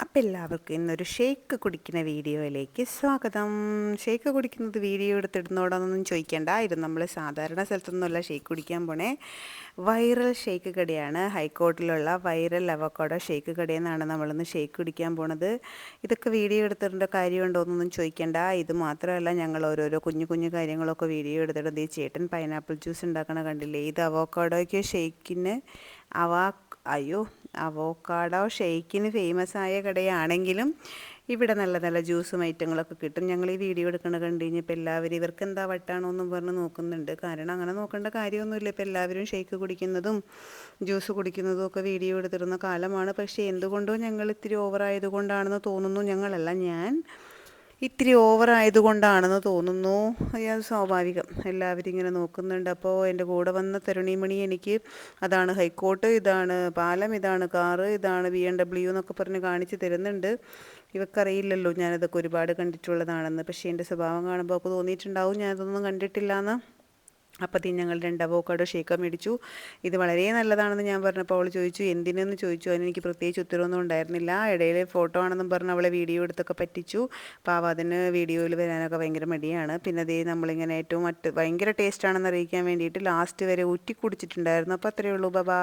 അപ്പോൾ എല്ലാവർക്കും ഇന്നൊരു ഷേക്ക് കുടിക്കുന്ന വീഡിയോയിലേക്ക് സ്വാഗതം. ഷേക്ക് കുടിക്കുന്നത് വീഡിയോ എടുത്തിടുന്നോടൊന്നും ചോദിക്കേണ്ട, ഇത് നമ്മൾ സാധാരണ സ്ഥലത്തൊന്നുമല്ല ഷേക്ക് കുടിക്കാൻ പോണേ. വൈറൽ ഷേക്ക് കടയാണ്, ഹൈക്കോർട്ടിലുള്ള വൈറൽ അവക്കാഡോ ഷേക്ക് കടയിൽ നിന്നാണ് നമ്മളിന്ന് ഷേക്ക് കുടിക്കാൻ പോണത്. ഇതൊക്കെ വീഡിയോ എടുത്തിടേണ്ട കാര്യമുണ്ടോയെന്നൊന്നും ചോദിക്കേണ്ട. ഇത് മാത്രമല്ല, ഞങ്ങൾ ഓരോരോ കുഞ്ഞു കുഞ്ഞു കാര്യങ്ങളൊക്കെ വീഡിയോ എടുത്തിട്ട് ഈ ചേട്ടൻ പൈനാപ്പിൾ ജ്യൂസ് ഉണ്ടാക്കണ കണ്ടില്ലേ, ഇത് അവോക്കാഡോയ്ക്ക് ഷേക്കിന് അവോക്കാഡോ ഷെയ്ക്കിന് ഫേമസ് ആയ കടയാണെങ്കിലും ഇവിടെ നല്ല നല്ല ജ്യൂസും ഐറ്റങ്ങളൊക്കെ കിട്ടും. ഞങ്ങൾ ഈ വീഡിയോ എടുക്കണ കണ്ടു കഴിഞ്ഞപ്പോൾ എല്ലാവരും ഇവർക്ക് എന്താ വട്ടാണോ എന്നും പറഞ്ഞ് നോക്കുന്നുണ്ട്. കാരണം അങ്ങനെ നോക്കേണ്ട കാര്യമൊന്നുമില്ല. ഇപ്പോൾ എല്ലാവരും ഷേക്ക് കുടിക്കുന്നതും ജ്യൂസ് കുടിക്കുന്നതും ഒക്കെ വീഡിയോ എടുത്തിരുന്ന കാലമാണ്. പക്ഷേ എന്തുകൊണ്ടോ ഞങ്ങൾ ഇത്തിരി ഓവറായതുകൊണ്ടാണെന്ന് തോന്നുന്നു, ഞാൻ ഇത്തിരി ഓവറായതുകൊണ്ടാണെന്ന് തോന്നുന്നു. അത് സ്വാഭാവികം, എല്ലാവരും ഇങ്ങനെ നോക്കുന്നുണ്ട്. അപ്പോൾ എൻ്റെ കൂടെ വന്ന തരുണിമണി എനിക്ക് അതാണ് ഹൈക്കോർട്ട്, ഇതാണ് പാലം, ഇതാണ് കാറ്, ഇതാണ് BMW എന്നൊക്കെ പറഞ്ഞ് കാണിച്ച് തരുന്നുണ്ട്. ഇവക്കറിയില്ലല്ലോ ഞാനതൊക്കെ ഒരുപാട് കണ്ടിട്ടുള്ളതാണെന്ന്. പക്ഷേ എൻ്റെ സ്വഭാവം കാണുമ്പോൾ ഒക്കെ തോന്നിയിട്ടുണ്ടാവും ഞാനതൊന്നും കണ്ടിട്ടില്ലയെന്ന്. അപ്പോഴത്തേക്കും ഞങ്ങൾ 2 അവോക്കാഡോ ഷേക്ക് മേടിച്ചു. ഇത് വളരെ നല്ലതാണെന്ന് ഞാൻ പറഞ്ഞപ്പോൾ അവൾ ചോദിച്ചു എന്തിനെന്ന് ചോദിച്ചു. അതിനെനിക്ക് പ്രത്യേകിച്ച് ഉത്തരവൊന്നും ഉണ്ടായിരുന്നില്ല. ഇടയിൽ ഫോട്ടോ ആണെന്നും പറഞ്ഞ് അവളെ വീഡിയോ എടുത്തൊക്കെ പറ്റിച്ചു. പാവം, അതിന് വീഡിയോയിൽ വരാനൊക്കെ ഭയങ്കര മടിയാണ്. പിന്നെ അതേ നമ്മളിങ്ങനെ ഭയങ്കര ടേസ്റ്റാണെന്ന് അറിയിക്കാൻ വേണ്ടിയിട്ട് ലാസ്റ്റ് വരെ ഊറ്റി കുടിച്ചിട്ടുണ്ടായിരുന്നു. അപ്പോൾ അത്രയേ ഉള്ളൂ. ബൈ.